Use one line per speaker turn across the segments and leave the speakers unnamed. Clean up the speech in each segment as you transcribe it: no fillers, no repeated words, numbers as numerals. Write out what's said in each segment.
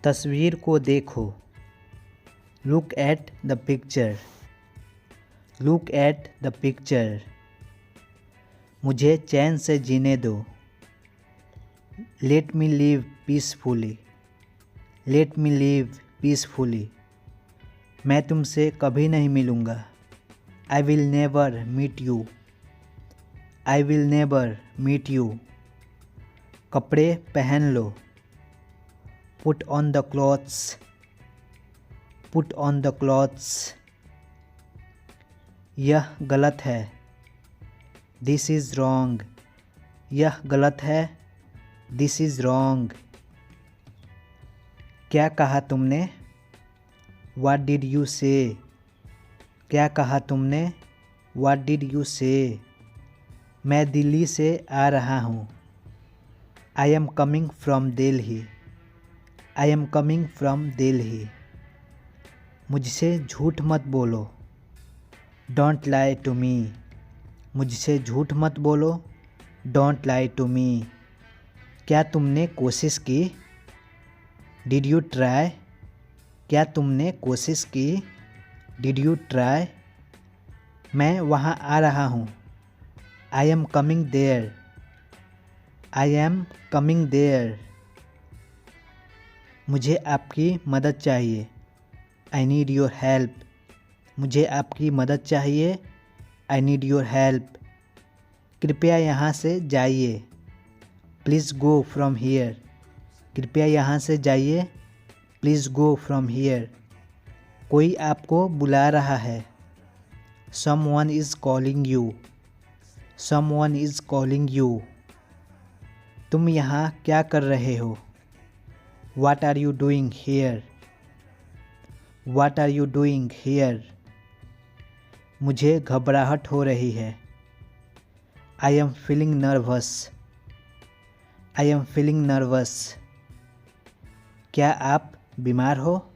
तस्वीर को देखो। Look at the picture. Look at the picture. मुझे चैन से जीने दो। Let me live peacefully. Let me live peacefully. मैं तुमसे कभी नहीं मिलूँगा। I will never meet you. I will never meet you. कपड़े पहन लो। Put on the clothes. Put on the clothes. यह गलत है। This is wrong. यह गलत है। This is wrong. क्या कहा तुमने? व्हाट डिड यू से? क्या कहा तुमने? व्हाट डिड यू से? मैं दिल्ली से आ रहा हूँ। I am coming from Delhi. I am coming from Delhi. मुझसे झूठ मत बोलो। Don't lie to me. मुझसे झूठ मत बोलो। Don't lie to me. क्या तुमने कोशिश की? Did you try? क्या तुमने कोशिश की? Did you try? मैं वहाँ आ रहा हूँ। I am coming there. I am coming there. मुझे आपकी मदद चाहिए। I need your help. मुझे आपकी मदद चाहिए। I need your help. कृपया यहाँ से जाइए। Please go from here. कृपया यहाँ से जाइए। Please go from here. कोई आपको बुला रहा है। Someone is calling you. Someone is calling you. तुम यहाँ क्या कर रहे हो? What are you doing here? What are you doing here? मुझे घबराहट हो रही है। I am feeling nervous. I am feeling nervous. क्या आप बीमार हो?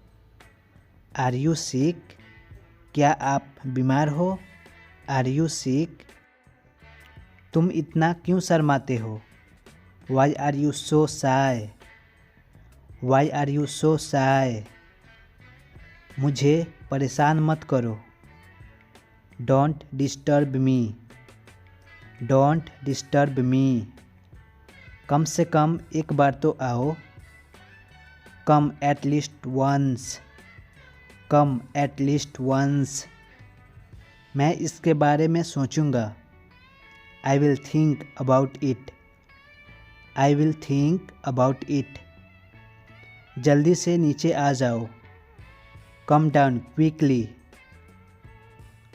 Are you sick? क्या आप बीमार हो? Are you sick? तुम इतना क्यों शर्माते हो? Why are you so shy? Why are you so shy? मुझे परेशान मत करो। Don't disturb me. Don't disturb me. कम से कम एक बार तो आओ। Come at least once. Come at least once. मैं इसके बारे में सोचूंगा। I will think about it. I will think about it. जल्दी से नीचे आ जाओ। Come down quickly.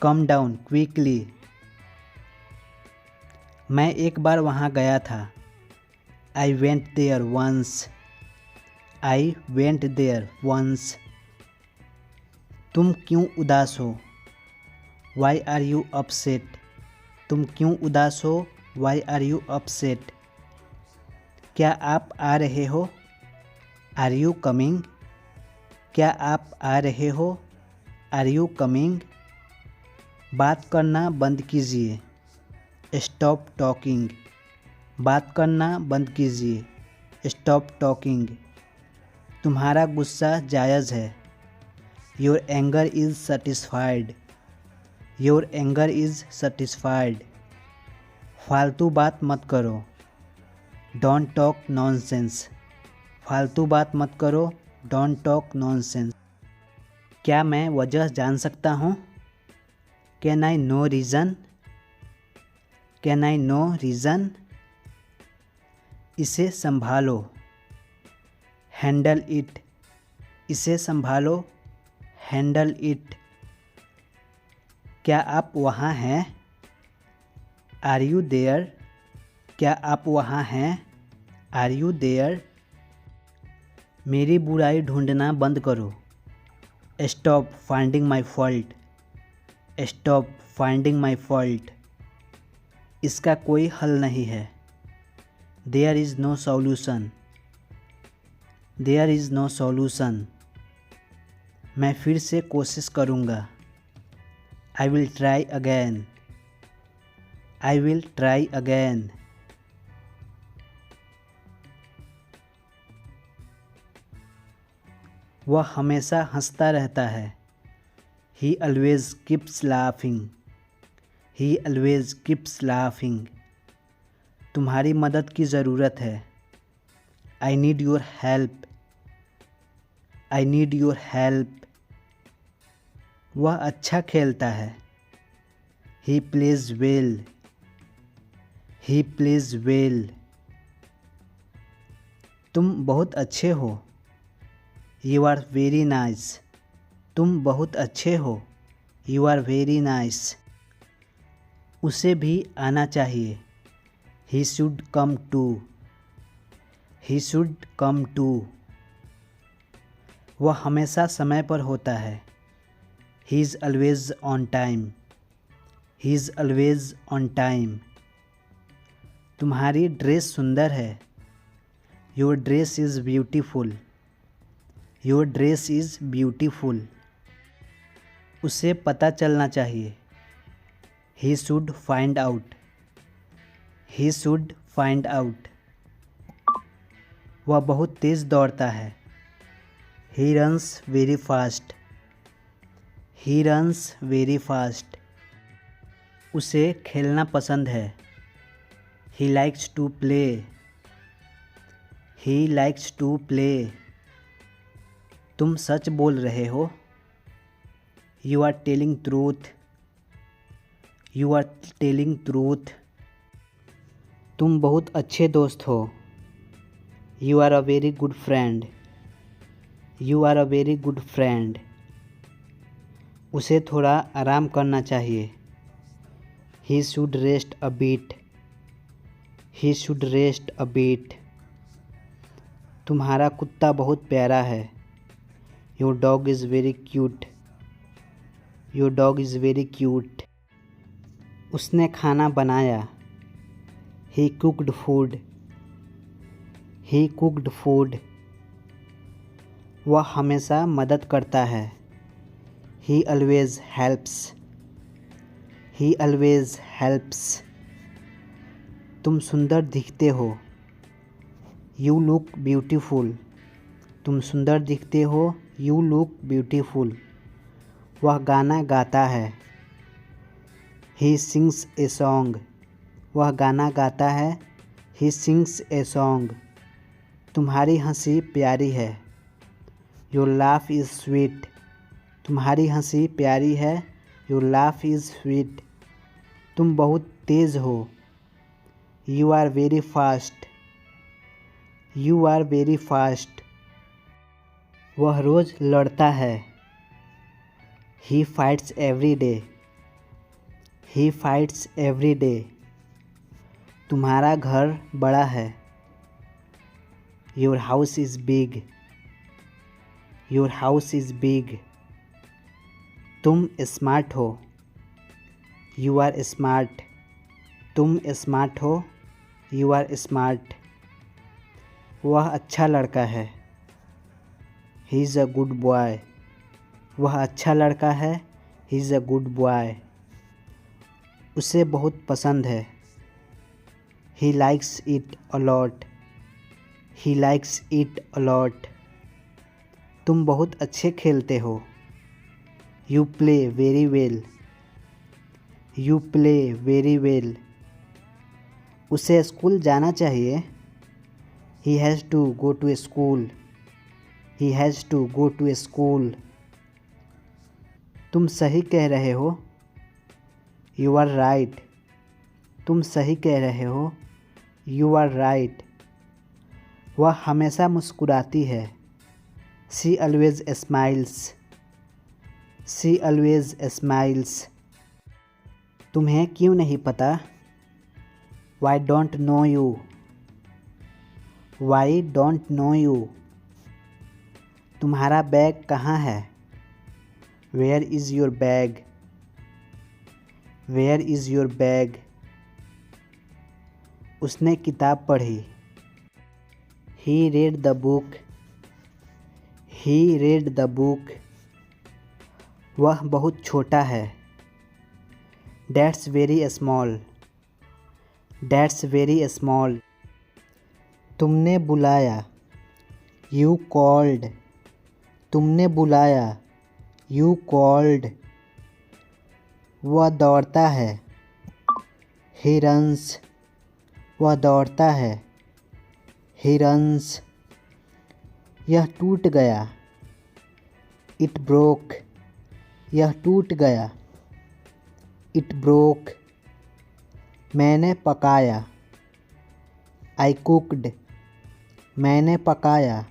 Come down quickly. मैं एक बार वहाँ गया था। I went there once. I went there once. तुम क्यों उदास हो? Why are you upset? तुम क्यों उदास हो? Why are you upset? क्या आप आ रहे हो? Are you coming? क्या आप आ रहे हो? Are you coming? बात करना बंद कीजिए। Stop talking. बात करना बंद कीजिए। Stop talking. तुम्हारा गुस्सा जायज़ है। Your anger is satisfied. Your anger is satisfied. फालतू बात मत करो। Don't talk nonsense. फालतू बात मत करो। Don't talk nonsense. क्या मैं वजह जान सकता हूँ? Can I know reason? Can I know reason? इसे संभालो। Handle it. इसे संभालो। Handle it. क्या आप वहाँ हैं? Are you there? क्या आप वहाँ हैं? Are you there? मेरी बुराई ढूंढना बंद करो। Stop finding my fault. Stop finding my fault. इसका कोई हल नहीं है। There is no solution. There is no solution. मैं फिर से कोशिश करूँगा। I will try again. I will try again. वह हमेशा हंसता रहता है। He always keeps laughing. He always keeps laughing. तुम्हारी मदद की ज़रूरत है। I need your help. I need your help. वह अच्छा खेलता है। He plays well. He plays well. तुम बहुत अच्छे हो। You are very nice. तुम बहुत अच्छे हो। You are very nice. उसे भी आना चाहिए। He should come too. He should come too. वह हमेशा समय पर होता है। He is always on time. He is always on time. तुम्हारी ड्रेस सुंदर है। Your dress is beautiful. Your dress is beautiful. उसे पता चलना चाहिए। He should find out. He should find out. वह बहुत तेज़ दौड़ता है। He runs very fast. He runs very fast. उसे खेलना पसंद है। He likes to play. He likes to play. तुम सच बोल रहे हो। You are telling truth. You are telling truth. तुम बहुत अच्छे दोस्त हो। You are a very good friend. You are a very good friend. उसे थोड़ा आराम करना चाहिए। He should rest a bit. He should rest a bit. तुम्हारा कुत्ता बहुत प्यारा है। Your dog is very cute. Your dog is very cute. उसने खाना बनाया। He cooked food. He cooked food. वह हमेशा मदद करता है। He always helps. He always helps. तुम सुंदर दिखते हो। You look beautiful. तुम सुंदर दिखते हो। You look beautiful. वह गाना गाता है। He sings a song. वह गाना गाता है। He sings a song. तुम्हारी हंसी प्यारी है। Your laugh is sweet. तुम्हारी हंसी प्यारी है। Your laugh is sweet. तुम बहुत तेज़ हो। You are very fast. You are very fast. वह रोज़ लड़ता है। He fights every day. He fights every day. तुम्हारा घर बड़ा है। Your house is big. Your house is big. तुम स्मार्ट हो। You are smart. तुम स्मार्ट हो। You are smart. वह अच्छा लड़का है। He is a good boy. वह अच्छा लड़का है। He is a good boy. उसे बहुत पसंद है। He likes it a lot. He likes it a lot. तुम बहुत अच्छे खेलते हो। You play very well. You play very well. उसे स्कूल जाना चाहिए। He has to go to school. He has to go to school. तुम सही कह रहे हो। You are right. तुम सही कह रहे हो। You are right. वह हमेशा मुस्कुराती है। She always smiles. She always smiles. तुम्हें क्यों नहीं पता? Why don't know you? Why don't know you? तुम्हारा बैग कहाँ है? Where is your bag? Where is your bag? उसने किताब पढ़ी। He read the book. He read the book. वह बहुत छोटा है। That's very small. That's very small. तुमने बुलाया। You called. तुमने बुलाया, यू कॉल्ड। वह दौड़ता है, ही रन्स। वह दौड़ता है, ही रन्स। यह टूट गया, इट ब्रोक। यह टूट गया, इट ब्रोक। मैंने पकाया, आई कुक्ड। मैंने पकाया,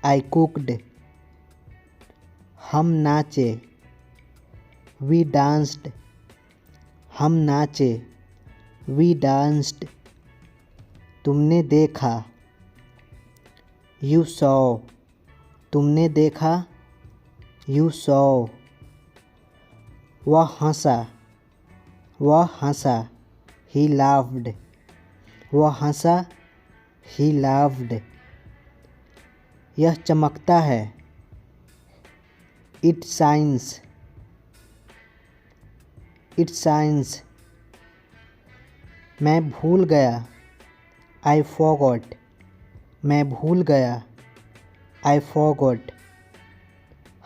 आई कुक्ड। हम नाचे, वी डांस्ड। हम नाचे, वी डांस्ड। तुमने देखा, यू सॉ। तुमने देखा, यू सॉ। वह हंसा, वह हंसा, ही लाफ्ड। वह हंसा, ही लाफ्ड। यह चमकता है, इट शाइन्स। It shines. मैं भूल गया, आई फॉरगॉट। मैं भूल गया, आई फॉरगॉट।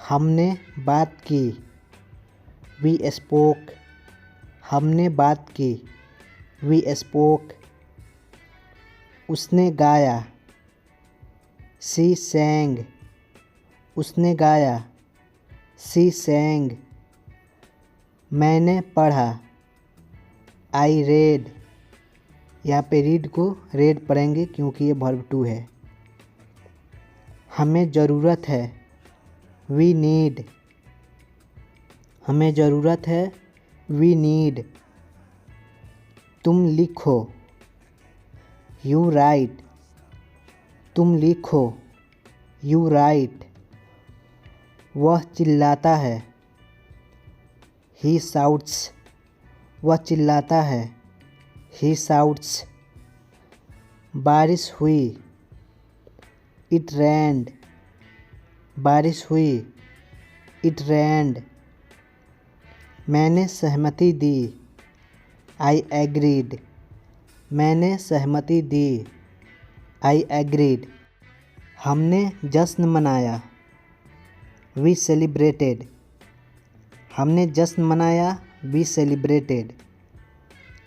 हमने बात की, वी स्पोक। हमने बात की, वी स्पोक। उसने गाया, सी सैंग। उसने गाया, सी सैंग। मैंने पढ़ा, आई रेड। यहाँ पे रीड को रेड पढ़ेंगे क्योंकि ये वर्ब टू है। हमें ज़रूरत है, वी नीड। हमें ज़रूरत है, वी नीड। तुम लिखो, यू राइट। तुम लिखो, यू राइट। वह चिल्लाता है, ही शाउट्स। वह चिल्लाता है, ही शाउट्स। बारिश हुई, इट रेन्ड। बारिश हुई, इट रेन्ड। मैंने सहमति दी, आई एग्रीड। मैंने सहमति दी, आई एग्रीड। हमने जश्न मनाया, वी सेलिब्रेटेड। हमने जश्न मनाया, वी सेलिब्रेटेड।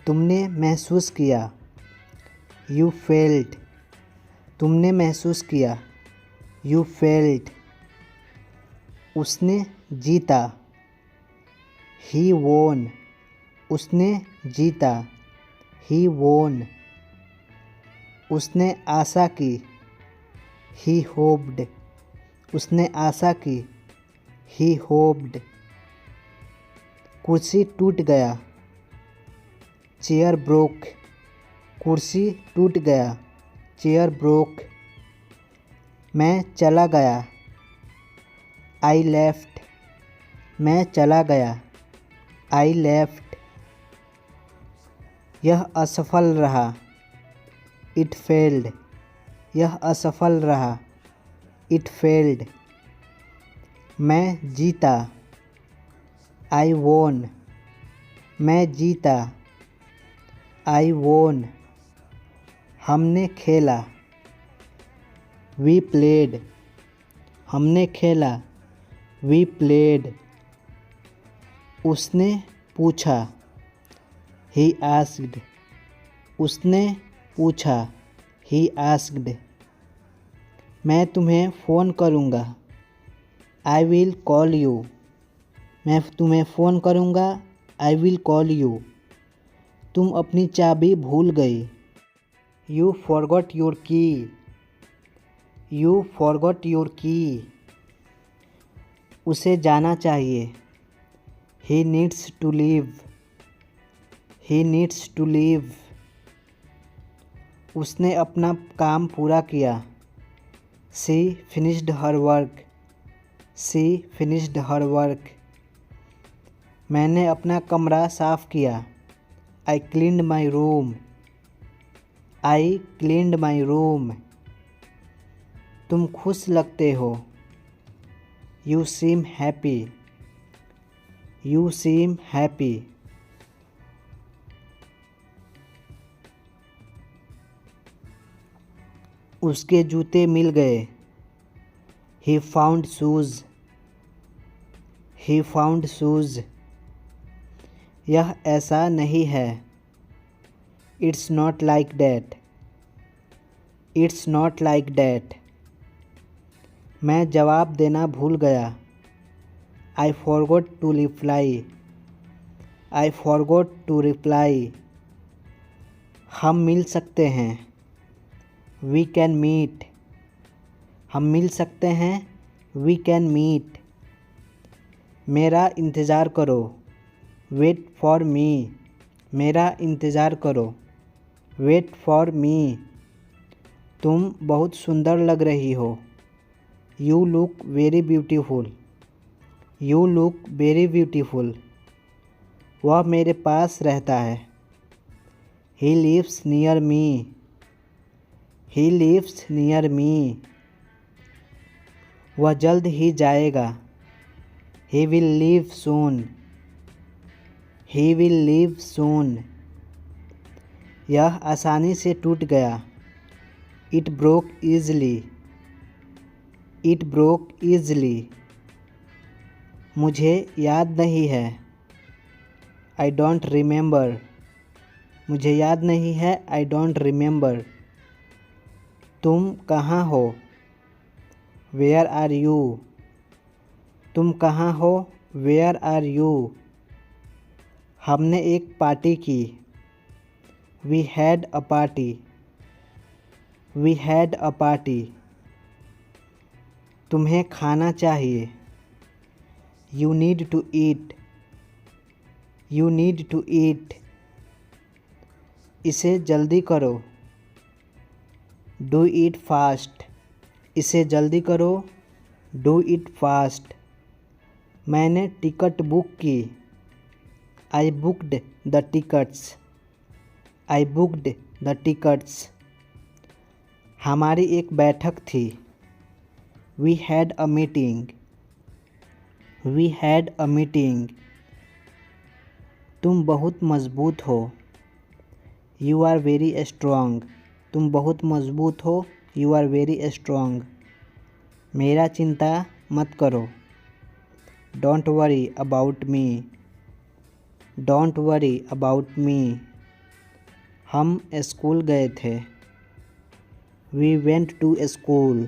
तुमने महसूस किया, यू फेल्ट। तुमने महसूस किया, यू फेल्ट। उसने जीता, ही वोन। उसने जीता, ही वोन। उसने आशा की, ही होप्ड। उसने आशा की, ही होप्ड। कुर्सी टूट गया, चेयर ब्रोक। कुर्सी टूट गया, चेयर ब्रोक। मैं चला गया, आई लेफ्ट। मैं चला गया, आई लेफ्ट। यह असफल रहा, इट फेल्ड। यह असफल रहा, इट फेल्ड। मैं जीता, आई वोन। मैं जीता, आई वोन। हमने खेला, वी प्लेड। हमने खेला, वी प्लेड। उसने पूछा, ही आस्क्ड। उसने पूछा, ही आस्क्ड। मैं तुम्हें फ़ोन करूँगा, आई विल कॉल यू। मैं तुम्हें फ़ोन करूँगा, आई विल कॉल यू। तुम अपनी चाबी भूल गई, you forgot your key. You forgot your key. उसे जाना चाहिए, he needs to leave. He needs to leave. उसने अपना काम पूरा किया, she finished her work. She finished her work. मैंने अपना कमरा साफ़ किया, I cleaned my room. I cleaned my room. तुम खुश लगते हो, you seem happy. You seem happy. उसके जूते मिल गए, He found shoes. He found shoes. यह ऐसा नहीं है. It's not like that. It's not like that. मैं जवाब देना भूल गया. I forgot to reply. I forgot to reply. हम मिल सकते हैं. We can meet. हम मिल सकते हैं. We can meet. मेरा इंतज़ार करो. Wait for me. मेरा इंतज़ार करो. Wait for me. तुम बहुत सुंदर लग रही हो. You look very beautiful. You look very beautiful. वह मेरे पास रहता है. He lives near me. He lives near me. वह जल्द ही जाएगा. He will leave soon. He will leave soon. यह आसानी से टूट गया. It broke easily. It broke easily. मुझे याद नहीं है. I don't remember. मुझे याद नहीं है. I don't remember. तुम कहाँ हो? Where are you? तुम कहाँ हो? Where are you? हमने एक पार्टी की. We had a party. We had a party. तुम्हें खाना चाहिए. You need to eat. You need to eat. इसे जल्दी करो. Do it fast. इसे जल्दी करो. Do it fast. मैंने टिकट बुक की. I booked the tickets. I booked the tickets. हमारी एक बैठक थी. We had a meeting. We had a meeting. तुम बहुत मज़बूत हो. You are very strong. तुम बहुत मज़बूत हो. You are very strong. मेरा चिंता मत करो. Don't worry about me. Don't worry about me. हम स्कूल गए थे. We went to school.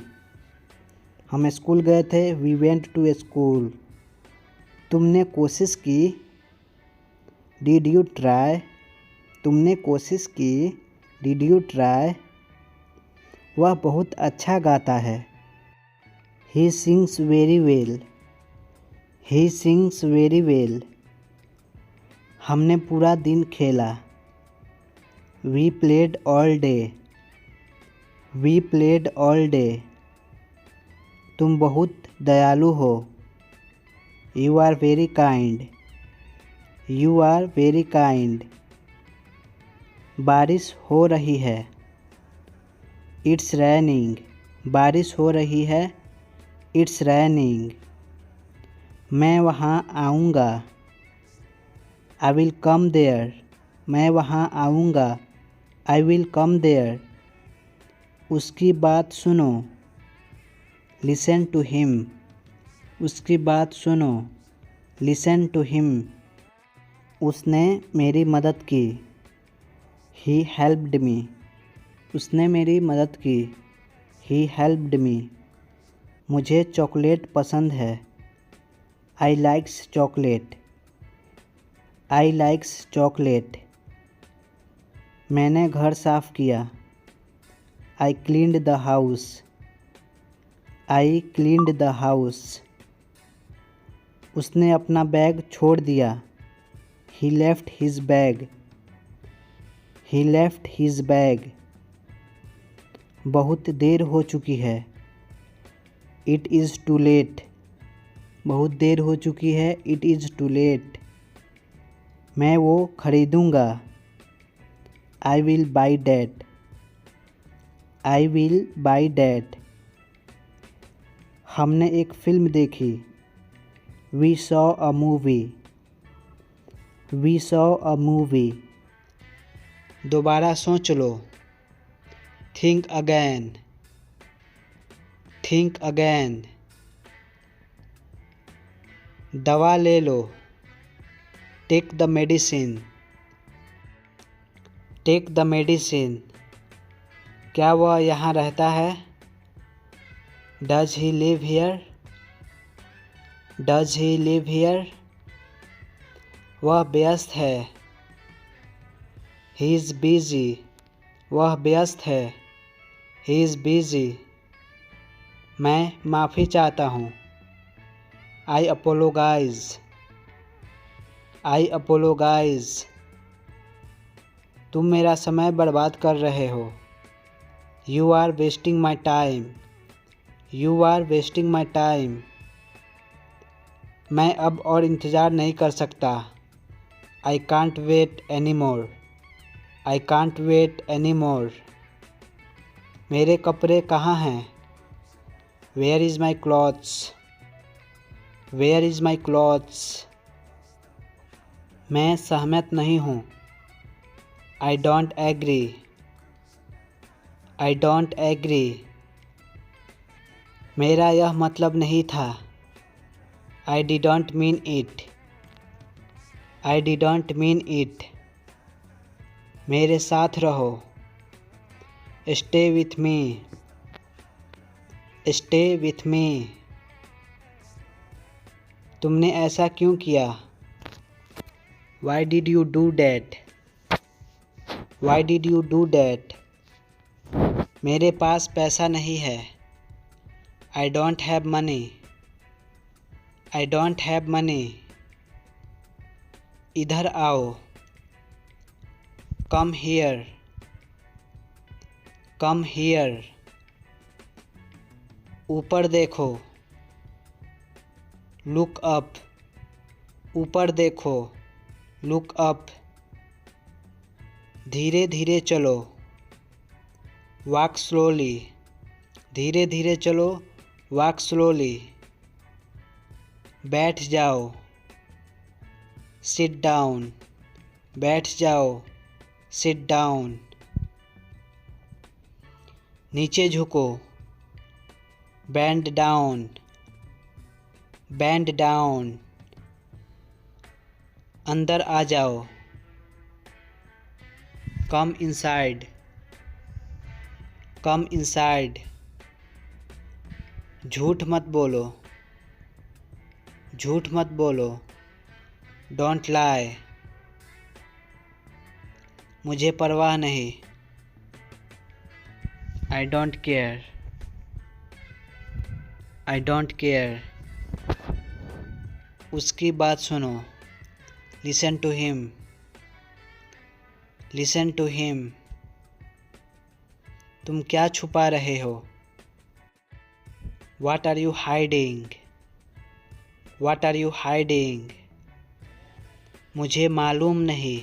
हम स्कूल गए थे. We went to school. तुमने कोशिश की. Did you try? तुमने कोशिश की. Did you try? वह बहुत अच्छा गाता है. He sings very well. He sings very well. हमने पूरा दिन खेला. We played all day. We played all day. तुम बहुत दयालु हो. You are very kind. You are very kind. बारिश हो रही है. It's raining. बारिश हो रही है. It's raining. मैं वहाँ आऊँगा. I will come there. मैं वहाँ आऊँगा. I will come there. उसकी बात सुनो. Listen to him. उसकी बात सुनो. Listen to him. उसने मेरी मदद की. He helped me. उसने मेरी मदद की. He helped me. मुझे चॉकलेट पसंद है. I likes chocolate. I likes chocolate. मैंने घर साफ़ किया. I cleaned the house. I cleaned the house. उसने अपना बैग छोड़ दिया. He left his bag. He left his bag. बहुत देर हो चुकी है. It is too late. बहुत देर हो चुकी है. It is too late. मैं वो खरीदूँगा. I will buy that. I will buy that. हमने एक फ़िल्म देखी. We saw a movie. We saw a movie. दोबारा सोच लो. Think again. Think again. दवा ले लो। Take the medicine. Take the medicine. क्या वह यहाँ रहता है? Does he live here? Does he live here? वह व्यस्त है। He is busy. वह व्यस्त है। He is busy. मैं माफ़ी चाहता हूँ। आई अपोलोगाइज। आई अपोलोगाइज। तुम मेरा समय बर्बाद कर रहे हो। You are wasting my time. You are wasting my time. मैं अब और इंतज़ार नहीं कर सकता। I can't wait any more. I can't wait any more. मेरे कपड़े कहाँ हैं? Where is my clothes? Where is my clothes? मैं सहमत नहीं हूँ। I don't agree. I don't agree. मेरा यह मतलब नहीं था। I didn't mean it. I didn't mean it. मेरे साथ रहो। Stay with me. Stay with me. तुमने ऐसा क्यों किया? Why did you do that? Why did you do that? मेरे पास पैसा नहीं है। I don't have money. I don't have money. इधर आओ। Come here. Come here. ऊपर देखो। Look up. ऊपर देखो। Look up. धीरे धीरे चलो। Walk slowly. धीरे धीरे चलो। Walk slowly. बैठ जाओ। Sit down. बैठ जाओ। Sit down. नीचे झुको। Bend down. Bend down. अंदर आ जाओ। Come inside. Come inside. झूठ मत बोलो। झूठ मत बोलो। Don't lie. मुझे परवाह नहीं। I don't care. I don't care. उसकी बात सुनो। Listen to him. Listen to him. तुम क्या छुपा रहे हो? What are you hiding? What are you hiding? मुझे मालूम नहीं।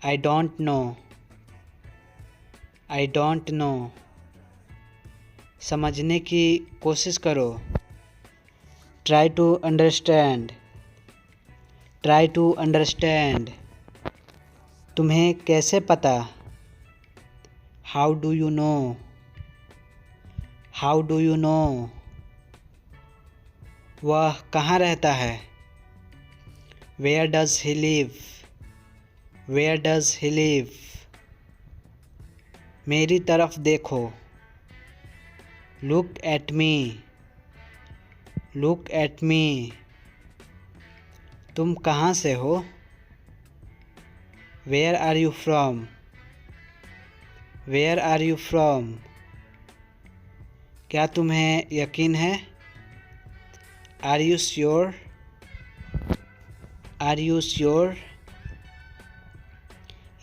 I don't know. I don't know. समझने की कोशिश करो। Try to understand. Try to understand. तुम्हें कैसे पता? How do you know? How do you know? वह कहाँ रहता है? Where does he live? Where does he live? मेरी तरफ देखो। Look at me. Look at me. तुम कहाँ से हो? Where are you from? Where are you from? क्या तुम्हें यकीन है? Are you sure? Are you sure?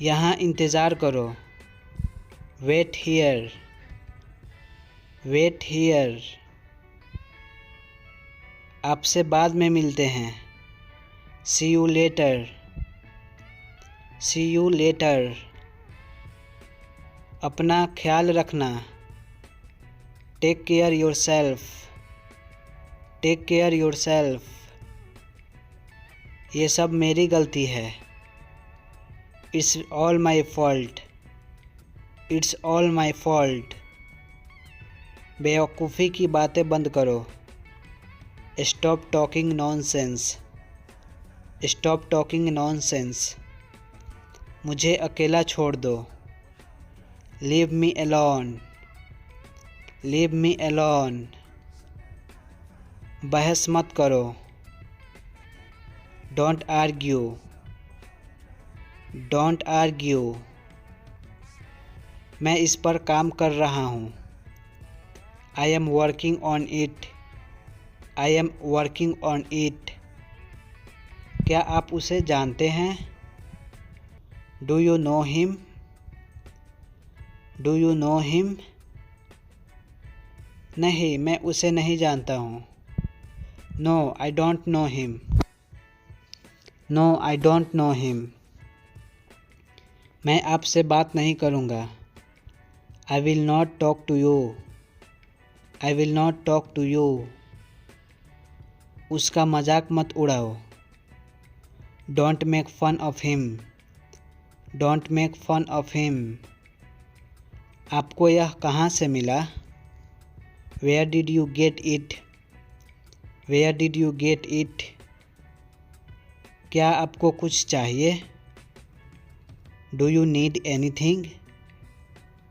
यहाँ इंतज़ार करो। Wait here. Wait here. आपसे बाद में मिलते हैं। See you later. See you later. अपना ख्याल रखना। Take care yourself. Take care yourself. ये सब मेरी गलती है। It's all my fault. It's all my fault. बेवकूफ़ी की बातें बंद करो। Stop talking nonsense. Stop talking nonsense. मुझे अकेला छोड़ दो। Leave me alone. Leave me alone. बहस मत करो। Don't argue. Don't argue. मैं इस पर काम कर रहा हूँ। I am working on it. I am working on it. क्या आप उसे जानते हैं? Do you know him? Do you know him? नहीं, मैं उसे नहीं जानता हूँ। No I don't know him. No I don't know him. मैं आपसे बात नहीं करूँगा। I will not talk to you. I will not talk to you. उसका मजाक मत उड़ाओ। Don't make fun of him. Don't make fun of him. आपको यह कहाँ से मिला? Where did you get it? Where did you get it? क्या आपको कुछ चाहिए? Do you need anything?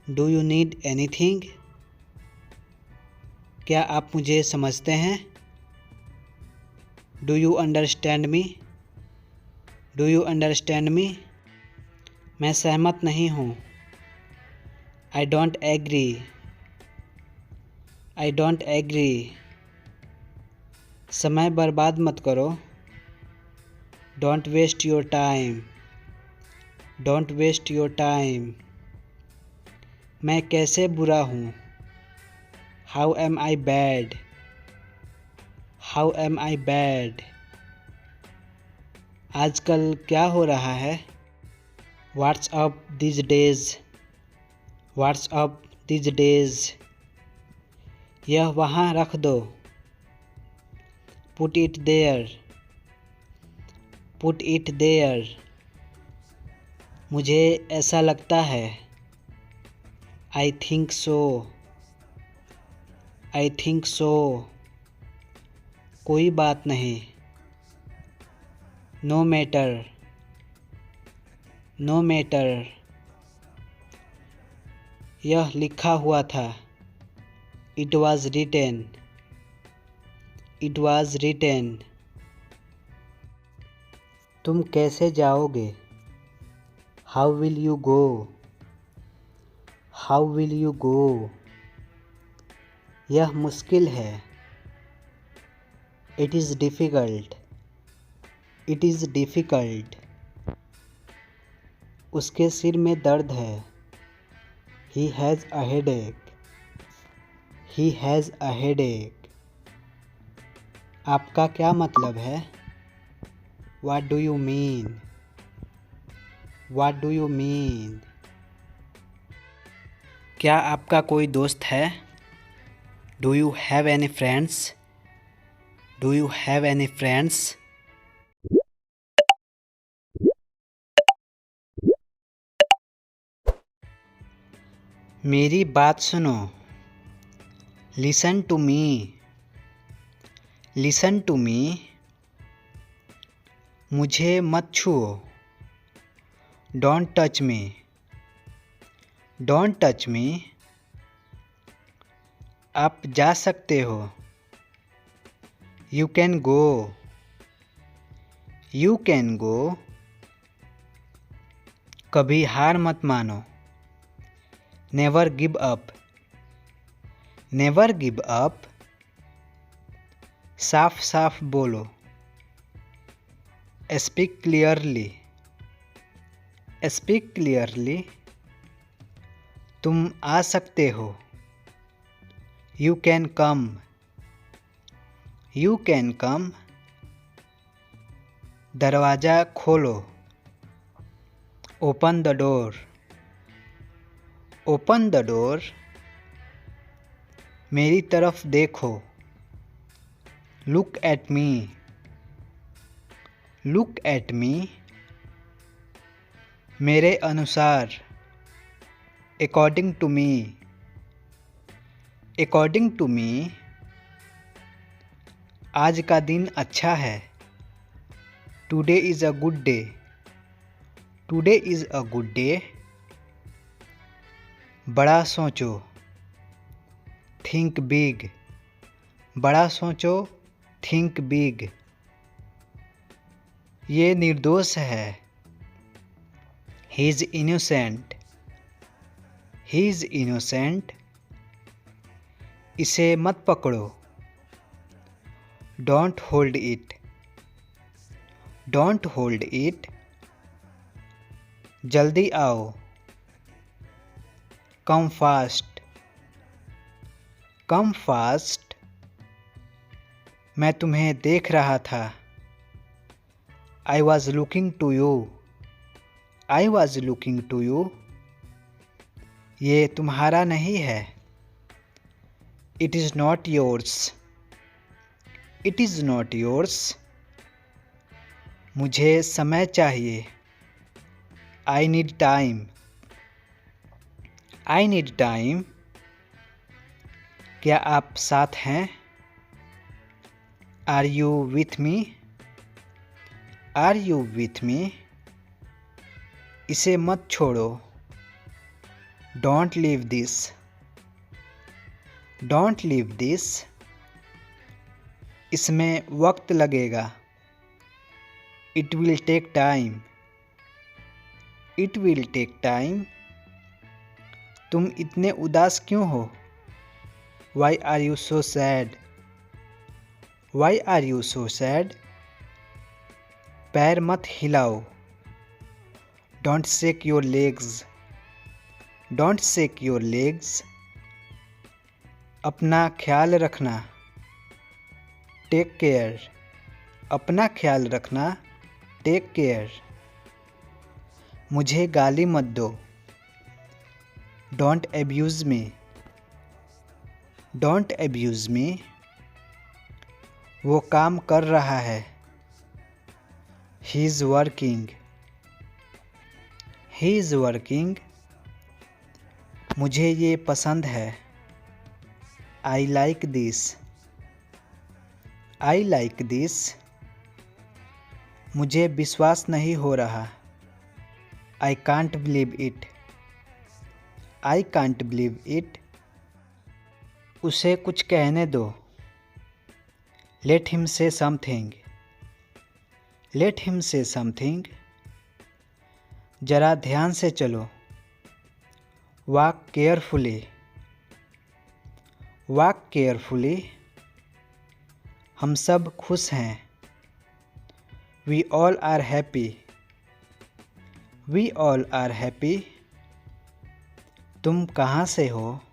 Do you need anything? क्या आप मुझे समझते हैं? Do you understand me? Do you understand me? मैं सहमत नहीं हूँ। I don't agree. I don't agree. समय बर्बाद मत करो। Don't waste your time. Don't waste your time. मैं कैसे बुरा हूँ? How am I bad? How am I bad? आजकल क्या हो रहा है? What's up these days? What's up these days? यह वहाँ रख दो। Put it there. Put it there. मुझे ऐसा लगता है। I think so. I think सो। कोई बात नहीं। No matter. No matter. यह लिखा हुआ था। It was written. It was written. तुम कैसे जाओगे? How will you go? How will you go? यह मुश्किल है। It is difficult. It is difficult. उसके सिर में दर्द है। He has a headache. He has a headache. आपका क्या मतलब है? What do you mean? What do you mean? क्या आपका कोई दोस्त है? Do you have any friends? Do you have any friends? मेरी बात सुनो। Listen to me. Listen to me. मुझे मत छुओ। Don't touch me. Don't touch me. आप जा सकते हो। You can go. You can go. कभी हार मत मानो। Never give up. Never give up. साफ साफ बोलो। Speak clearly. Speak clearly. तुम आ सकते हो। You can come. You can come. दरवाज़ा खोलो। Open the door. Open the door. मेरी तरफ देखो। Look at me. Look at me. मेरे अनुसार। According to me. According to me. आज का दिन अच्छा है। Today is a good day. Today is a good day. बड़ा सोचो। Think big. बड़ा सोचो, थिंक बिग। ये निर्दोष है। He is innocent. He is innocent. इसे मत पकड़ो। Don't hold it. Don't hold it. जल्दी आओ। Come fast. Come fast. मैं तुम्हें देख रहा था। I was looking to you. I was looking to you. ये तुम्हारा नहीं है। It is not yours. It is not yours. मुझे समय चाहिए। I need time. I need time. क्या आप साथ हैं? Are you with me? Are you with me? इसे मत छोड़ो। Don't leave this. Don't leave this. इसमें वक्त लगेगा। It will take time. It will take time. तुम इतने उदास क्यों हो? Why are you so sad? Why are you so sad? पैर मत हिलाओ। Don't shake your legs. Don't shake your legs. अपना ख्याल रखना। Take care. अपना ख्याल रखना। Take care. मुझे गाली मत दो। Don't abuse me. Don't abuse me. वो काम कर रहा है। He is working. He is working. मुझे ये पसंद है। I like this. I like this. मुझे विश्वास नहीं हो रहा। I can't believe it. I can't believe it. उसे कुछ कहने दो। Let him say something. Let him say something. जरा ध्यान से चलो। Walk carefully. Walk carefully. हम सब खुश हैं। We all are happy. We all are happy. तुम कहाँ से हो?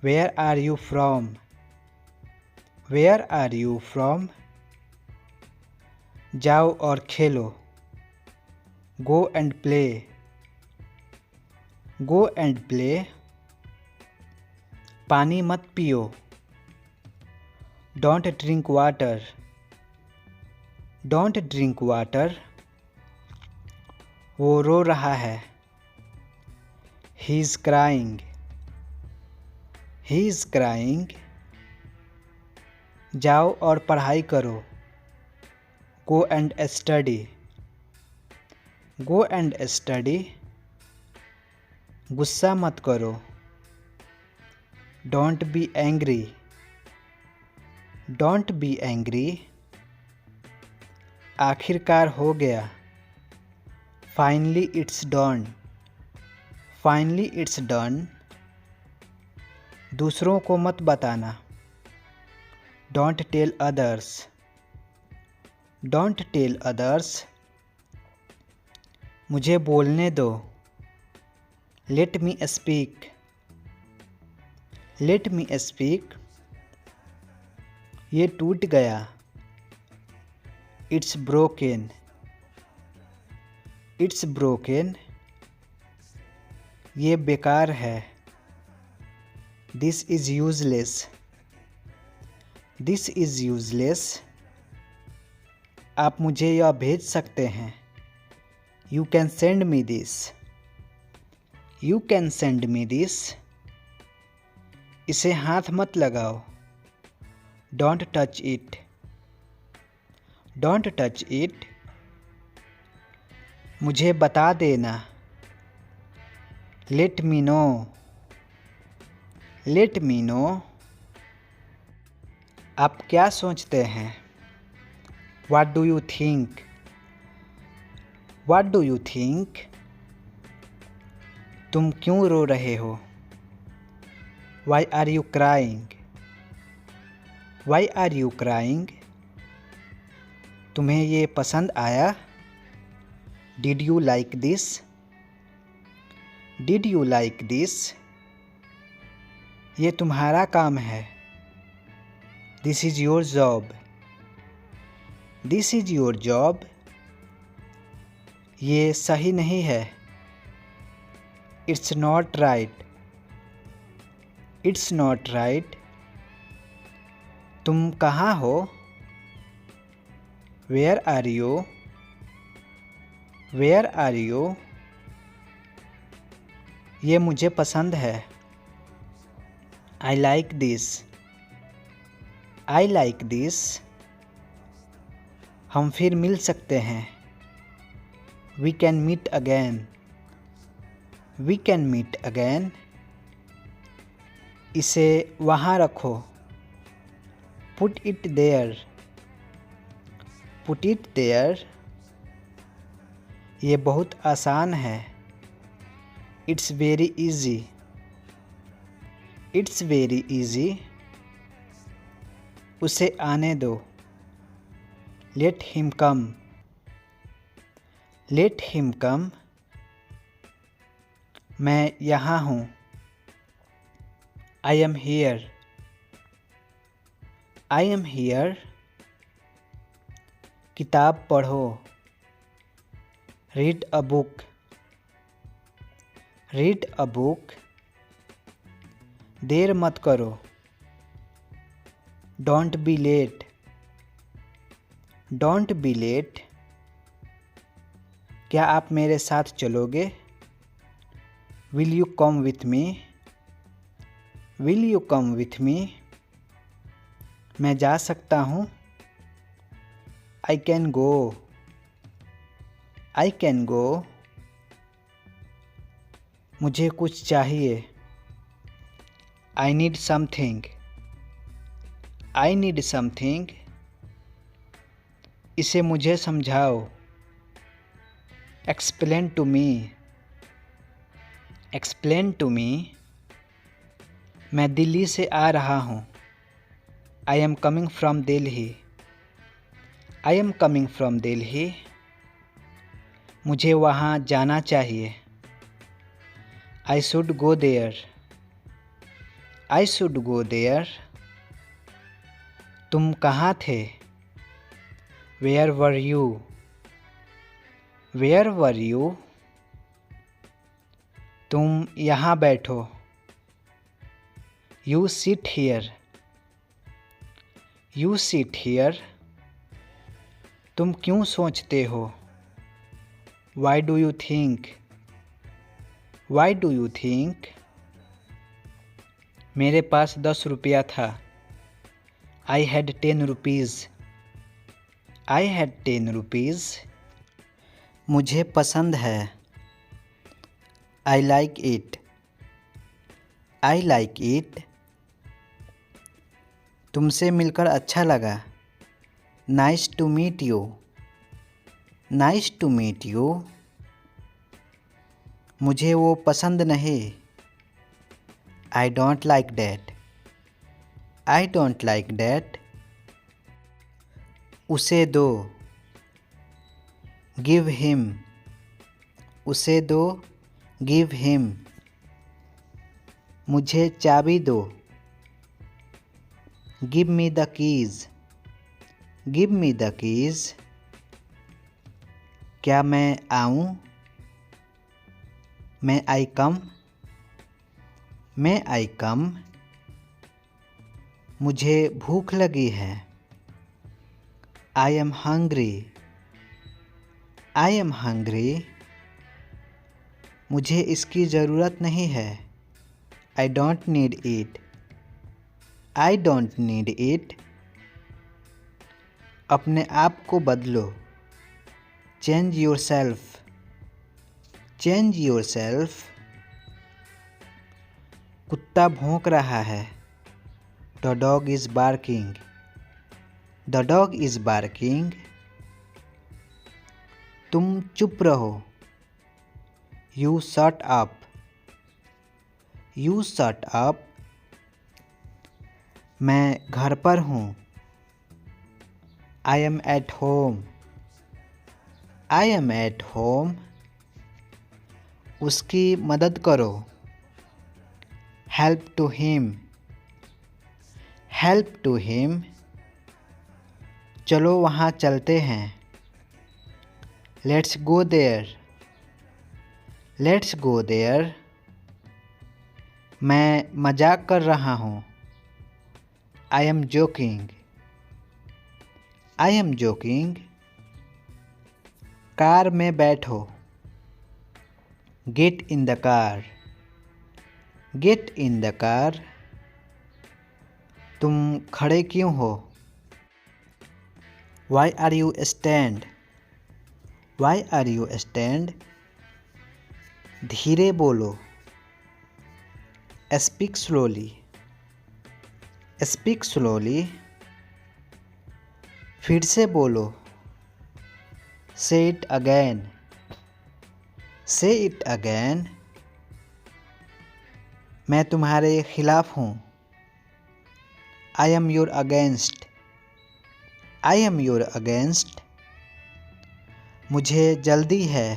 Where are you from? Where are you from? जाओ और खेलो। Go and play. Go and play. पानी मत पियो। Don't drink water. Don't drink water. वो रो रहा है। He is crying. He is crying. जाओ और पढ़ाई करो। Go and study. Go and study. गुस्सा मत करो। Don't be angry. Don't be angry. आखिरकार हो गया। Finally it's done. Finally it's done. दूसरों को मत बताना। Don't tell others. Don't tell others. मुझे बोलने दो। Let me speak. Let me speak. ये टूट गया। It's broken. It's broken. ये बेकार है। This is useless. This is useless. आप मुझे यह भेज सकते हैं। You can send me this. You can send me this. इसे हाथ मत लगाओ। Don't touch it, don't touch it. मुझे बता देना, let me know, let me know. आप क्या सोचते हैं, what do you think, what do you think. तुम क्यों रो रहे हो, why are you crying, why are you crying. तुम्हें ये पसंद आया, did you like this, did you like this. ये तुम्हारा काम है, this is your job, this is your job. ये सही नहीं है, it's not right, it's not right. तुम कहाँ हो, where are you, where are you. ये मुझे पसंद है, I like this, I like this. हम फिर मिल सकते हैं, we can meet again, we can meet again. इसे वहाँ रखो, put it there, put it there. ये बहुत आसान है, it's very easy, it's very easy. उसे आने दो, let him come, let him come. मैं यहाँ हूँ, I am here, I am here. किताब पढ़ो, read a book, read a book. देर मत करो, don't be late, don't be late. क्या आप मेरे साथ चलोगे, will you come with me, will you come with me. मैं जा सकता हूँ, I can go, I can go. मुझे कुछ चाहिए, I need something, I need something. इसे मुझे समझाओ, explain to me, explain to me. मैं दिल्ली से आ रहा हूँ, I am coming from Delhi, I am coming from Delhi. मुझे वहाँ जाना चाहिए, I should go there, I should go there. तुम कहाँ थे, where were you, where were you. तुम यहाँ बैठो, you sit here, you sit here. तुम क्यों सोचते हो, Y do you think, why do you think. मेरे पास 10 रुपया था, I had 10 rupees, I had 10 rupees. मुझे पसंद है, I like it, I like it. तुमसे मिलकर अच्छा लगा, nice to meet you, nice to meet you. मुझे वो पसंद नहीं, I don't like that, I don't like that. उसे दो, गिव हिम, उसे दो, गिव हिम। मुझे चाबी दो, give me the keys, give me the keys. क्या मैं आऊँ, मैं आई कम, मैं आई कम। मुझे भूख लगी है, I am hungry, I am hungry. मुझे इसकी ज़रूरत नहीं है, I don't need it, I don't need it. अपने आप को बदलो। Change your self. Change your self. कुत्ता भौंक रहा है। The dog is barking. The dog is barking. तुम चुप रहो। You shut up. You shut up. मैं घर पर हूँ। I am at home. I am at home. उसकी मदद करो। Help to him. Help to him. चलो वहाँ चलते हैं। Let's go there. Let's go there. मैं मजाक कर रहा हूँ। I am joking. I am joking. Car में बैठो। Get in the car. Get in the car. तुम खड़े क्यों हो? Why are you stand? Why are you stand? धीरे बोलो। Speak slowly. Speak slowly. फिर से बोलो। Say it again. Say it again. मैं तुम्हारे खिलाफ हूँ। I am your against. I am your against. मुझे जल्दी है।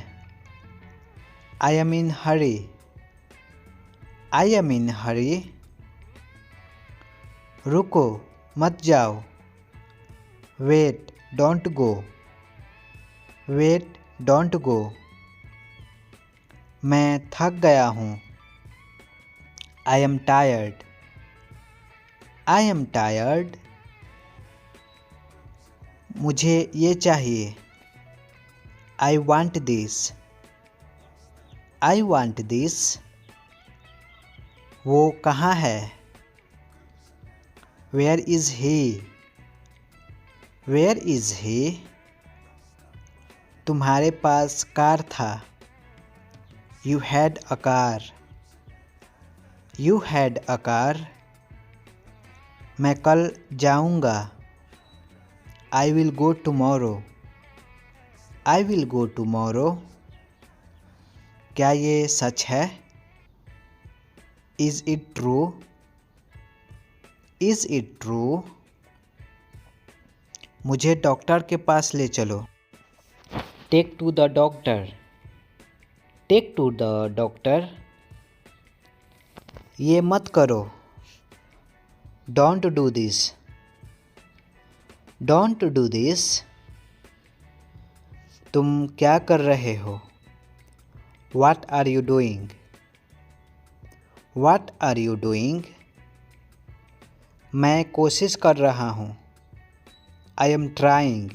I am in hurry. I am in hurry. रुको, मत जाओ। Wait, don't go. Wait, don't go. मैं थक गया हूँ। I am tired. I am tired. मुझे ये चाहिए। I want this. I want this. वो कहाँ है? Where is he? Where is he? तुम्हारे पास कार था। You had a car. You had a car. मैं कल जाऊँगा। I will go tomorrow. I will go tomorrow. क्या ये सच है? Is it true? Is it true? मुझे डॉक्टर के पास ले चलो। Take to the doctor. Take to the doctor. ये मत करो। Don't do this. Don't do this. तुम क्या कर रहे हो? What are you doing? What are you doing? मैं कोशिश कर रहा हूँ। I am trying.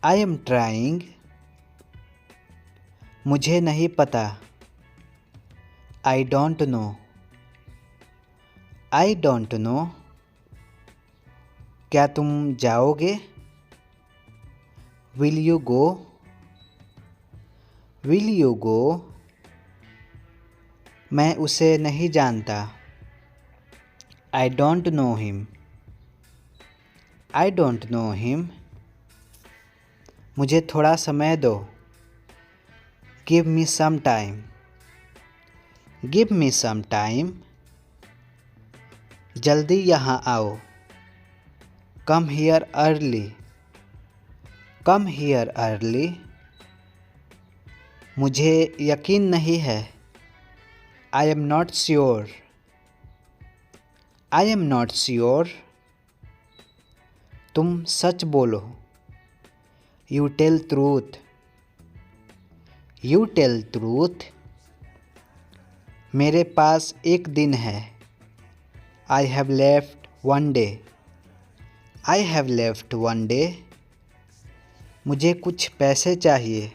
I am trying. मुझे नहीं पता। I don't no. I don't know. क्या तुम जाओगे? Will you go? Will you go? मैं उसे नहीं जानता। I don't know him. I don't know him. मुझे थोड़ा समय दो। Give me some time. Give me some time. जल्दी यहाँ आओ। Come here early. Come here early. मुझे यकीन नहीं है। I am not sure. I am not sure. तुम सच बोलो। You tell truth. You tell truth. मेरे पास एक दिन है। I have left one day. I have left one day. मुझे कुछ पैसे चाहिए।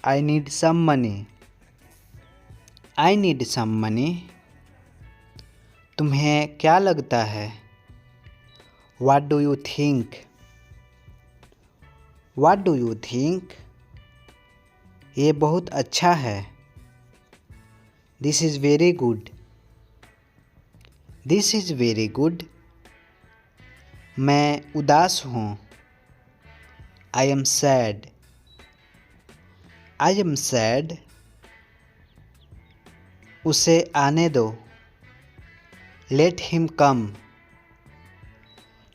I need some money. I need some money. तुम्हें क्या लगता है? What do you think? What do you think? ये बहुत अच्छा है. This is very good. This is very good. मैं उदास हूँ. I am sad. I am sad. उसे आने दो. Let him come.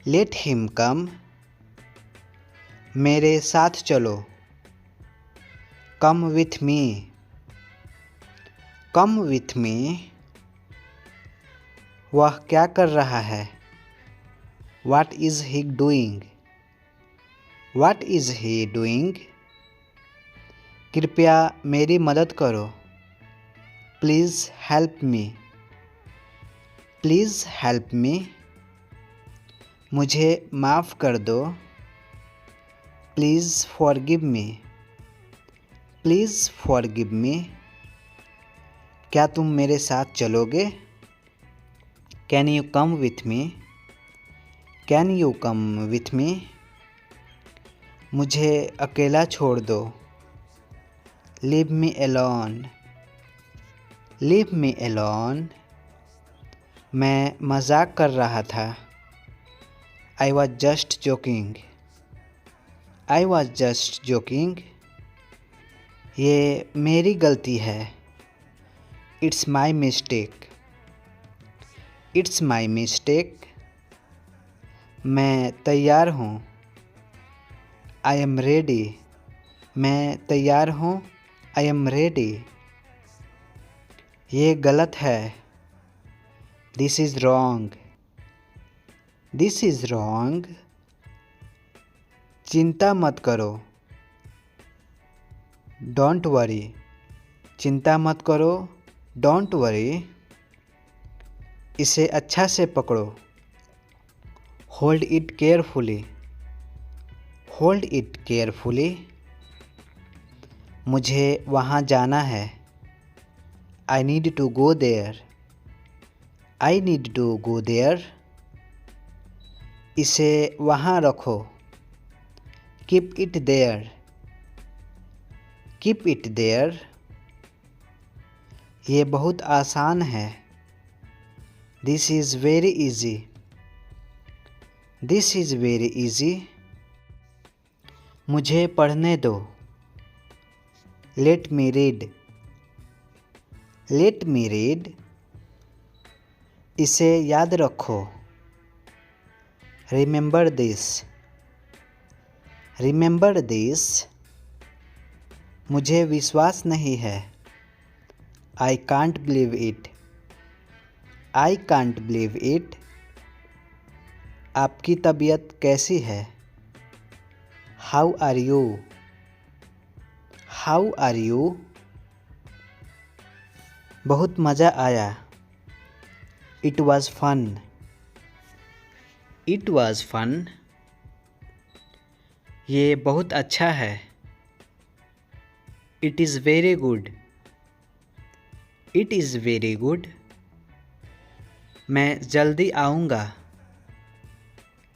Let him come. मेरे साथ चलो. Come with me. Come with me. वह क्या कर रहा है? What is he doing? What is he doing? कृपया मेरी मदद करो. Please help me. Please help me. मुझे माफ़ कर दो. Please forgive me. Please forgive me. क्या तुम मेरे साथ चलोगे? Can you come with me? Can you come with me? मुझे अकेला छोड़ दो. Leave me alone. Leave me alone. मैं मजाक कर रहा था. I was just joking. I was just joking. ये मेरी गलती है. It's my mistake. It's my mistake. मैं तैयार हूँ. I am ready. मैं तैयार हूँ. I am ready. ये गलत है. This is wrong. This is wrong. चिंता मत करो. Don't worry. चिंता मत करो. Don't worry. इसे अच्छा से पकड़ो. Hold it carefully. Hold it carefully. मुझे वहाँ जाना है. I need to go there. I need to go there. इसे वहाँ रखो. Keep it there. Keep it there. ये बहुत आसान है. This is very easy. This is very easy. मुझे पढ़ने दो. Let me read. Let me read. इसे याद रखो. Remember this. Remember this. मुझे विश्वास नहीं है. I can't believe it. I can't believe it. आपकी तबीयत कैसी है? How are you? How are you? बहुत मज़ा आया. It was fun. It was fun. ये बहुत अच्छा है. It is very good. It is very good. मैं जल्दी आऊँगा.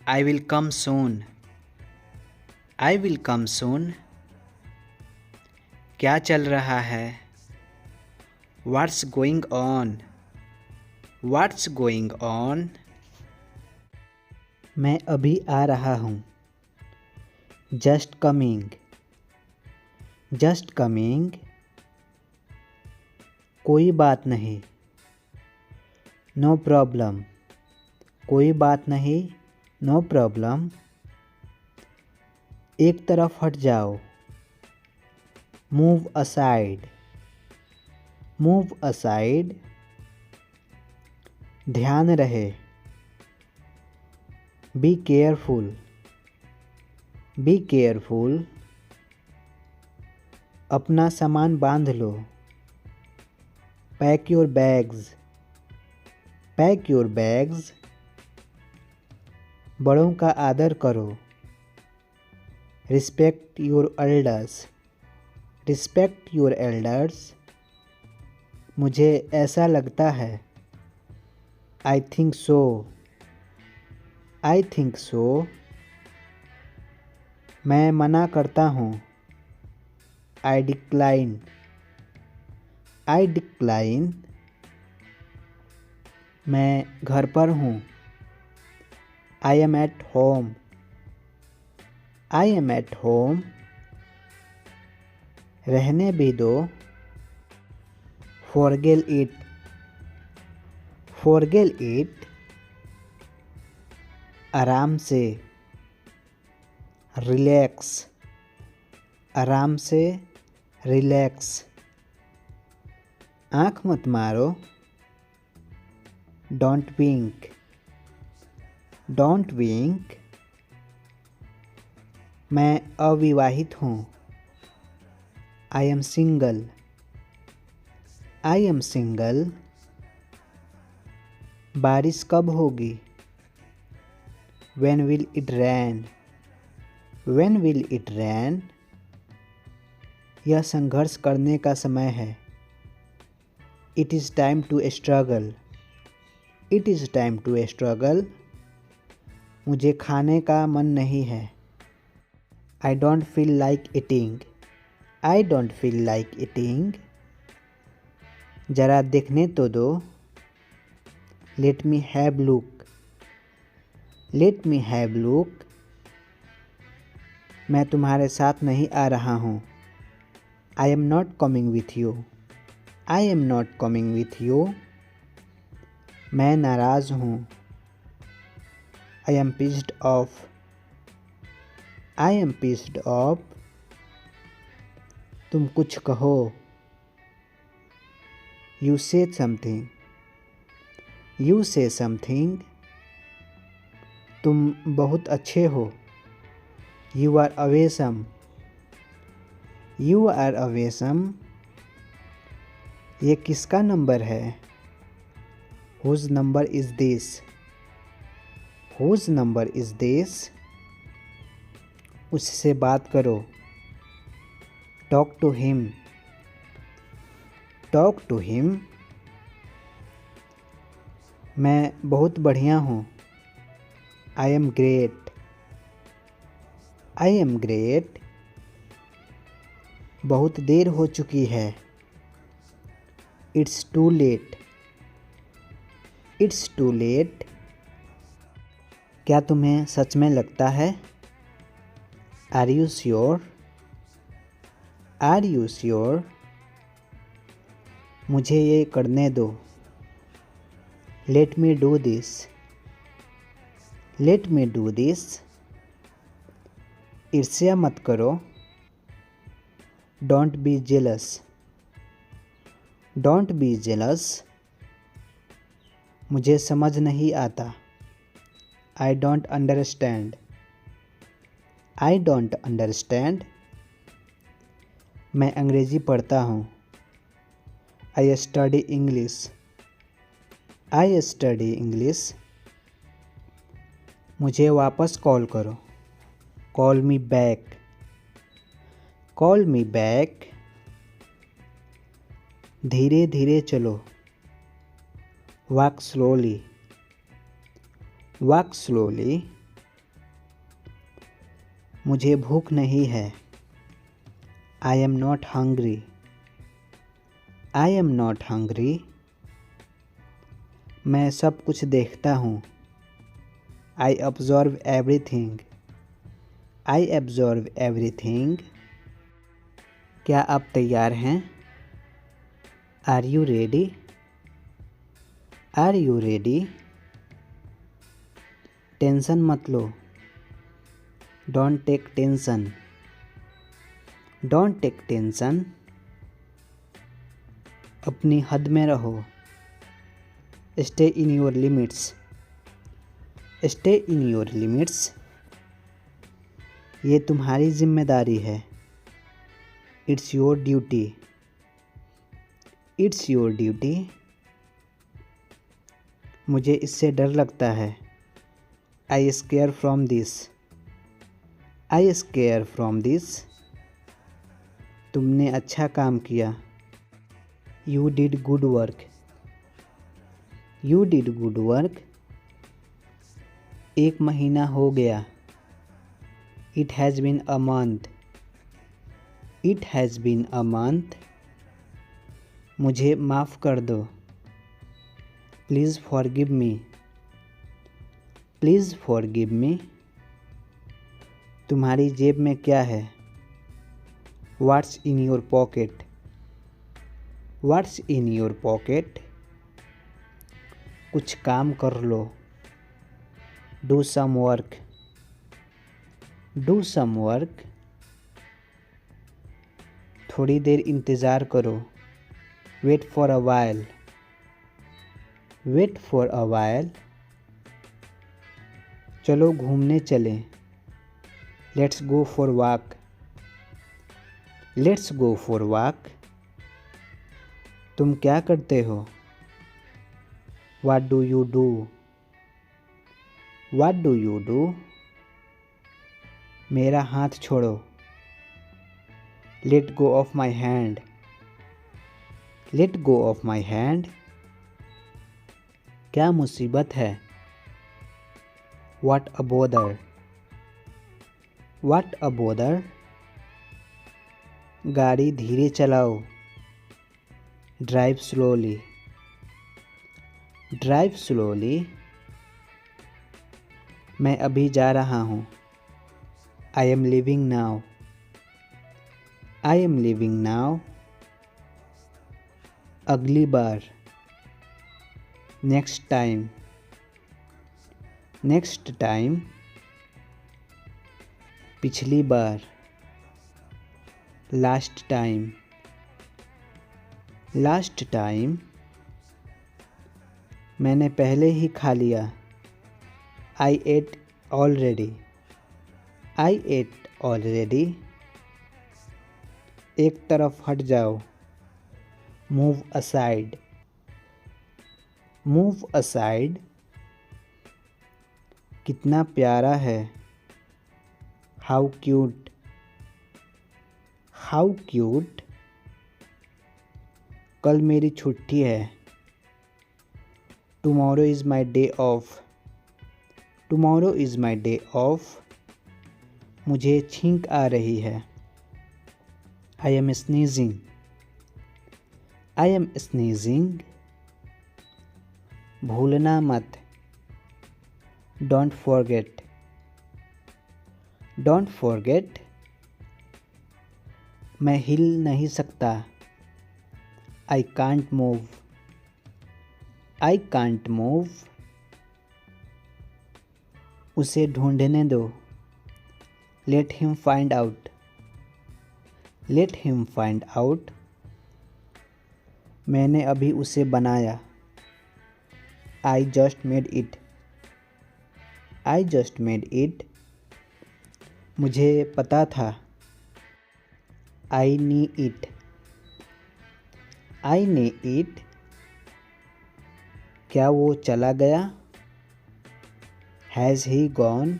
I will come soon. I will come soon. क्या चल रहा है? What's going on? What's going on? मैं अभी आ रहा हूँ. Just coming. Just coming. कोई बात नहीं. No problem. कोई बात नहीं. No problem. एक तरफ हट जाओ. Move aside. Move aside. ध्यान रहे. Be careful. Be careful. अपना सामान बांध लो. Pack your bags. Pack your bags. बड़ों का आदर करो. Respect your elders. Respect your elders. मुझे ऐसा लगता है. I think so. I think so. मैं मना करता हूँ। I decline. I decline. मैं घर पर हूँ। I am at home. I am at home. रहने भी दो। Forget it. Forget it. आराम से। रिलैक्स। आराम से। रिलैक्स। आँख मत मारो। Don't wink. Don't wink. मैं अविवाहित हूँ। I am single. I am single. बारिश कब होगी? When will it rain? When will it rain? यह संघर्ष करने का समय है। It is time to struggle. It is time to struggle. मुझे खाने का मन नहीं है। I don't feel like eating. I don't feel like eating. जरा देखने तो दो। Let me have look. Let me have look. मैं तुम्हारे साथ नहीं आ रहा हूँ। I am not coming with you. I am not coming with you. मैं नाराज़ हूँ। I am pissed off. I am pissed off. तुम कुछ कहो। You say something. You say something. तुम बहुत अच्छे हो। You are awesome. You are awesome. ये किसका नंबर है? Whose number is this? Whose number is this? उससे बात करो। Talk to him. Talk to him. मैं बहुत बढ़िया हूँ। I am great. I am great. बहुत देर हो चुकी है। It's too late. It's too late. क्या तुम्हें सच में लगता है? Are you sure? Are you sure? मुझे ये करने दो। Let me do this. Let me do this. ईर्ष्या मत करो। Don't be jealous. Don't be jealous. मुझे समझ नहीं आता। I don't understand. I don't understand. मैं अंग्रेज़ी पढ़ता हूँ। I study English. I study English. मुझे वापस कॉल करो। Call me back. Call me back. धीरे धीरे चलो। Walk slowly. Walk slowly. मुझे भूख नहीं है। I am not hungry. I am not hungry. मैं सब कुछ देखता हूँ। I observe everything. I observe everything. क्या आप तैयार हैं? Are you ready? Are you ready? Tension मत लो। Don't take tension. Don't take tension. अपनी हद में रहो। Stay in your limits. Stay in your limits. ये तुम्हारी जिम्मेदारी है। It's your duty. It's your duty. मुझे इससे डर लगता है। I scare from this. I scare from this. तुमने अच्छा काम किया। You did good work. You did good work. 1 महीना हो गया। It has been a month. It has been a month. मुझे माफ़ कर दो। Please forgive me. Please forgive me. तुम्हारी जेब में क्या है? What's in your pocket? What's in your pocket? कुछ काम कर लो। Do some work. Do some work. थोड़ी देर इंतज़ार करो। Wait for a while. Wait for a while. चलो घूमने चलें। Let's go for walk. Let's go for walk. तुम क्या करते हो? What do you do? What do you do? मेरा हाथ छोड़ो। Let go of my hand. Let go of my hand. क्या मुसीबत है? What a bother. What a bother. गाड़ी धीरे चलाओ। Drive slowly. Drive slowly. मैं अभी जा रहा हूँ। I am leaving now. I am leaving now. अगली बार। Next time. Next time. पिछली बार। Last time. Last time. मैंने पहले ही खा लिया। I ate already. I ate already. एक तरफ हट जाओ। Move aside. Move aside. कितना प्यारा है। How cute. How cute. कल मेरी छुट्टी है। Tomorrow is my day off. Tomorrow is my day off. मुझे छींक आ रही है। I am sneezing. I am sneezing. भूलना मत। Don't forget. Don't forget. मैं हिल नहीं सकता। I can't move. I can't move. उसे ढूंढने दो। Let him find out. Let him find out. मैंने अभी उसे बनाया। I just made it. I just made it. मुझे पता था। I knew it. I knew it. क्या वो चला गया? Has he gone?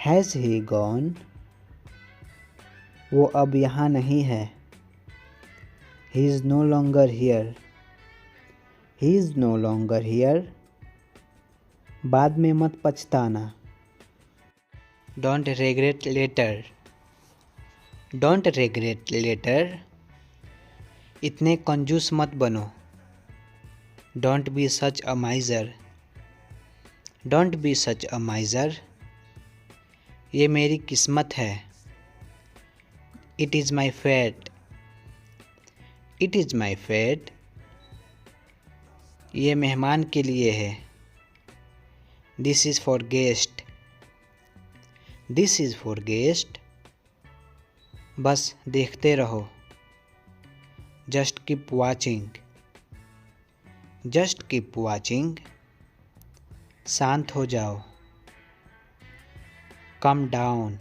Has he gone? वो अब यहाँ नहीं है। He is no longer here. He is no longer here. बाद में मत पछताना। Don't regret later. Don't regret later. इतने कंजूस मत बनो। Don't be such a miser. Don't be such a miser. ये मेरी किस्मत है। It is my fate. It is my fate. ये मेहमान के लिए है। This is for guest. This is for guest. बस देखते रहो। Just keep watching. Just keep watching. शांत हो जाओ। Calm down.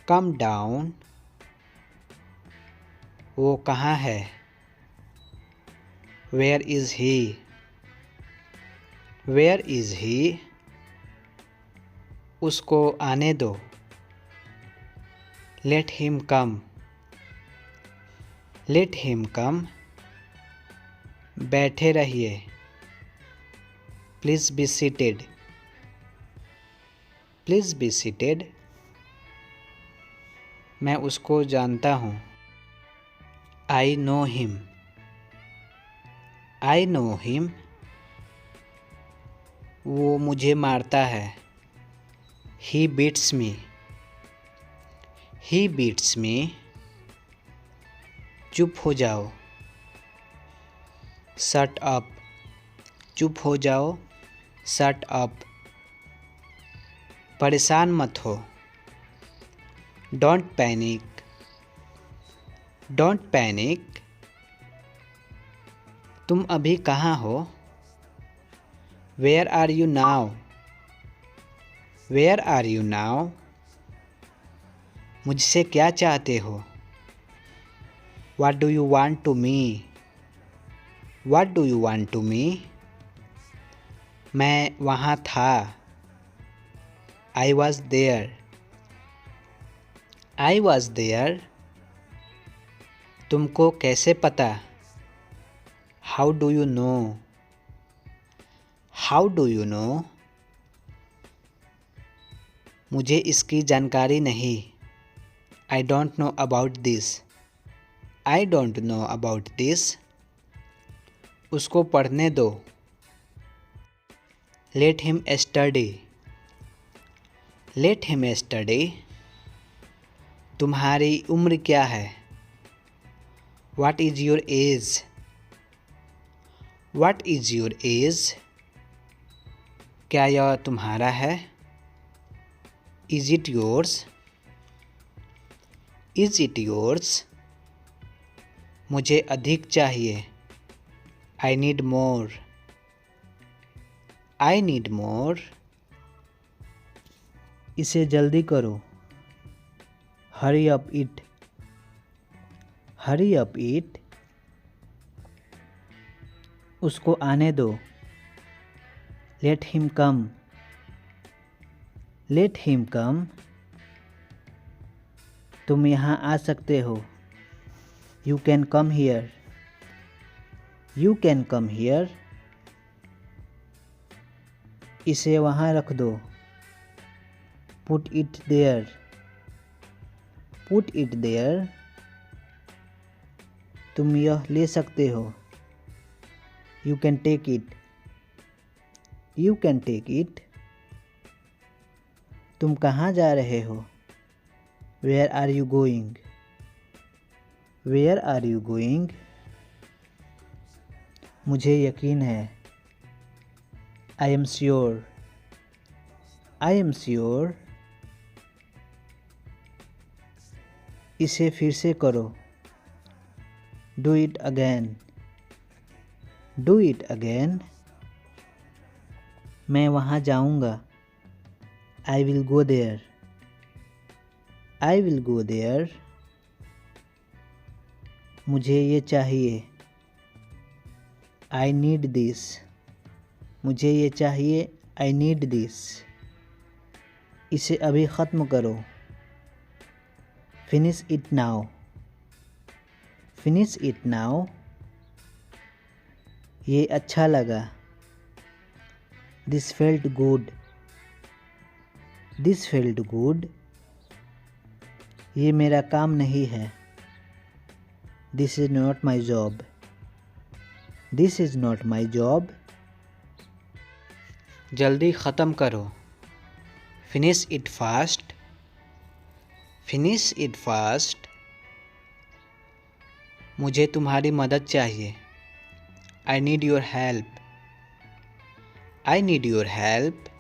Calm down. वो कहाँ है? Where is he? Where is he? उसको आने दो। Let him come. Let him come. बैठे रहिए। Please be seated. Please be seated. मैं उसको जानता हूँ। I know him. I know him. वो मुझे मारता है। He beats me. He beats me. चुप हो जाओ। Shut up. चुप हो जाओ। Shut up. परेशान मत हो। Don't panic. Don't panic. तुम अभी कहाँ हो? Where are you now? Where are you now? मुझसे क्या चाहते हो? What do you want to me? What do you want to me? मैं वहाँ था। I was there. I was there. तुमको कैसे पता? How do you know? How do you know? मुझे इसकी जानकारी नहीं। I don't know about this. I don't know about this. उसको पढ़ने दो। Let him study. Let him study. तुम्हारी उम्र क्या है? What is your age? What is your age? क्या यह तुम्हारा है? Is it yours? Is it yours? मुझे अधिक चाहिए। I need more. I need more. इसे जल्दी करो। Hurry up it. Hurry up it. उसको आने दो। Let him come. Let him come. तुम यहाँ आ सकते हो। You can come here. You can come here. इसे वहाँ रख दो। Put it there. Put it there. तुम यह ले सकते हो। You can take it. You can take it. तुम कहाँ जा रहे हो? Where are you going? Where are you going? मुझे यकीन है। I am sure. I am sure. इसे फिर से करो। Do it again. Do it again. मैं वहाँ जाऊँगा। I will go there. I will go there. मुझे ये चाहिए। I need this. मुझे ये चाहिए। I need this. इसे अभी ख़त्म करो। Finish it now. Finish it now. ये अच्छा लगा। This felt good. This felt good. ये मेरा काम नहीं है। This is not my job. This is not my job. जल्दी ख़त्म करो। Finish it fast. Finish it fast. मुझे तुम्हारी मदद चाहिए। I need your help. I need your help.